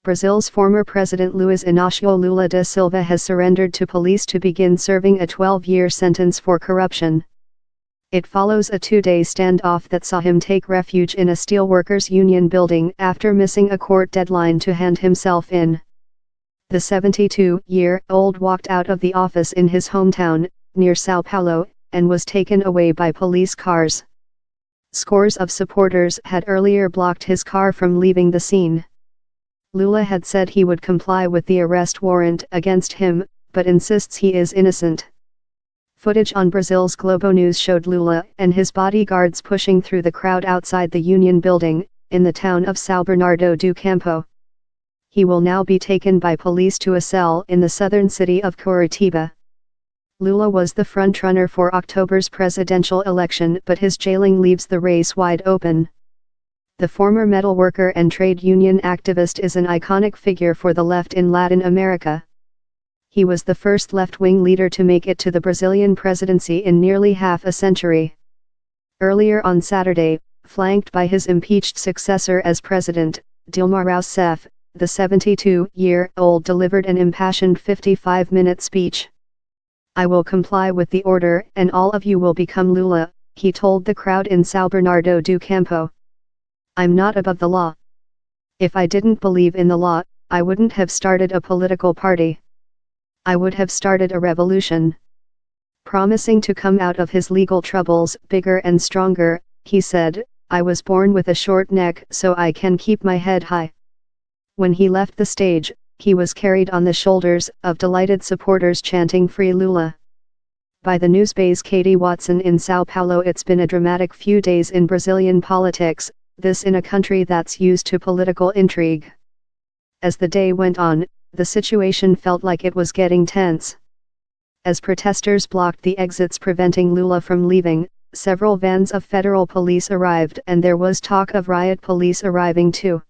Brazil's former president Luiz Inácio Lula da Silva has surrendered to police to begin serving a 12-year sentence for corruption. It follows a 2-day standoff that saw him take refuge in a steelworkers union building after missing a court deadline to hand himself in. The 72-year-old walked out of the office in his hometown, near São Paulo, and was taken away by police cars. Scores of supporters had earlier blocked his car from leaving the scene. Lula had said he would comply with the arrest warrant against him, but insists he is innocent. Footage on Brazil's Globo News showed Lula and his bodyguards pushing through the crowd outside the Union building, in the town of São Bernardo do Campo. He will now be taken by police to a cell in the southern city of Curitiba. Lula was the frontrunner for October's presidential election, but his jailing leaves the race wide open. The former metalworker and trade union activist is an iconic figure for the left in Latin America. He was the first left-wing leader to make it to the Brazilian presidency in nearly half a century. Earlier on Saturday, flanked by his impeached successor as president, Dilma Rousseff, the 72-year-old delivered an impassioned 55-minute speech. "I will comply with the order and all of you will become Lula," he told the crowd in São Bernardo do Campo. "I'm not above the law. If I didn't believe in the law, I wouldn't have started a political party. I would have started a revolution." Promising to come out of his legal troubles bigger and stronger, he said, "I was born with a short neck so I can keep my head high." When he left the stage, he was carried on the shoulders of delighted supporters chanting "Free Lula." By the Newsbay's Katie Watson in São Paulo, it's been a dramatic few days in Brazilian politics, this in a country that's used to political intrigue. As the day went on, the situation felt like it was getting tense. As protesters blocked the exits preventing Lula from leaving, several vans of federal police arrived and there was talk of riot police arriving too.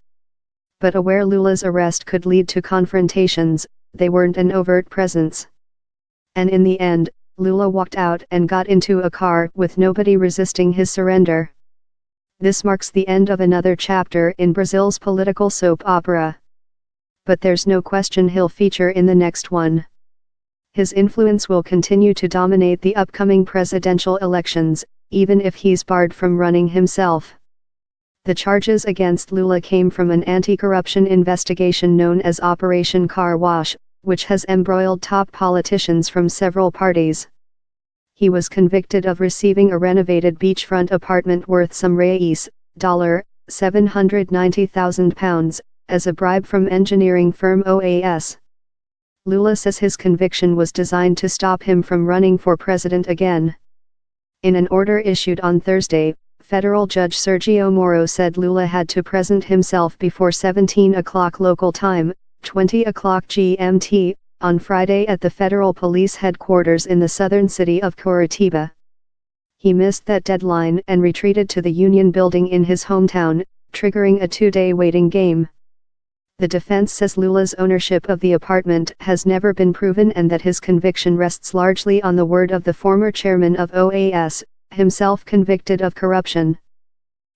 But aware Lula's arrest could lead to confrontations, they weren't an overt presence. And in the end, Lula walked out and got into a car with nobody resisting his surrender. This marks the end of another chapter in Brazil's political soap opera. But there's no question he'll feature in the next one. His influence will continue to dominate the upcoming presidential elections, even if he's barred from running himself. The charges against Lula came from an anti-corruption investigation known as Operation Car Wash, which has embroiled top politicians from several parties. He was convicted of receiving a renovated beachfront apartment worth some £790,000, as a bribe from engineering firm OAS. Lula says his conviction was designed to stop him from running for president again. In an order issued on Thursday, Federal Judge Sergio Moro said Lula had to present himself before 17 o'clock local time, 20 o'clock GMT, on Friday at the federal police headquarters in the southern city of Curitiba. He missed that deadline and retreated to the Union building in his hometown, triggering a 2-day waiting game. The defense says Lula's ownership of the apartment has never been proven and that his conviction rests largely on the word of the former chairman of OAS, himself convicted of corruption.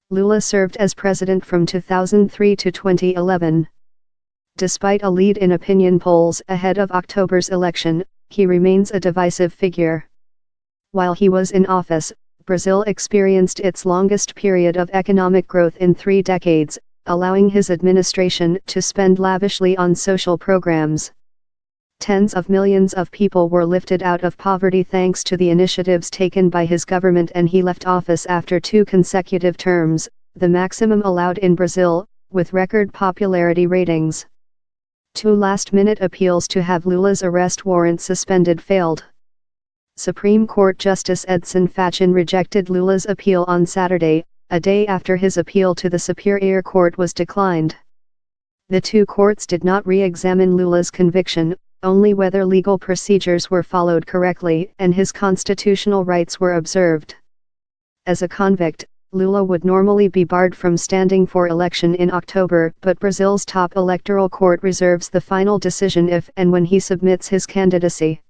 Lula served as president from 2003 to 2011. Despite a lead in opinion polls ahead of October's election, he remains a divisive figure. While he was in office, Brazil experienced its longest period of economic growth in 3 decades, allowing his administration to spend lavishly on social programs. Tens of millions of people were lifted out of poverty thanks to the initiatives taken by his government, and he left office after 2 consecutive terms, the maximum allowed in Brazil, with record popularity ratings. 2 last-minute appeals to have Lula's arrest warrant suspended failed. Supreme Court Justice Edson Fachin rejected Lula's appeal on Saturday, a day after his appeal to the Superior Court was declined. The 2 courts did not re-examine Lula's conviction, only whether legal procedures were followed correctly and his constitutional rights were observed. As a convict, Lula would normally be barred from standing for election in October, but Brazil's top electoral court reserves the final decision if and when he submits his candidacy.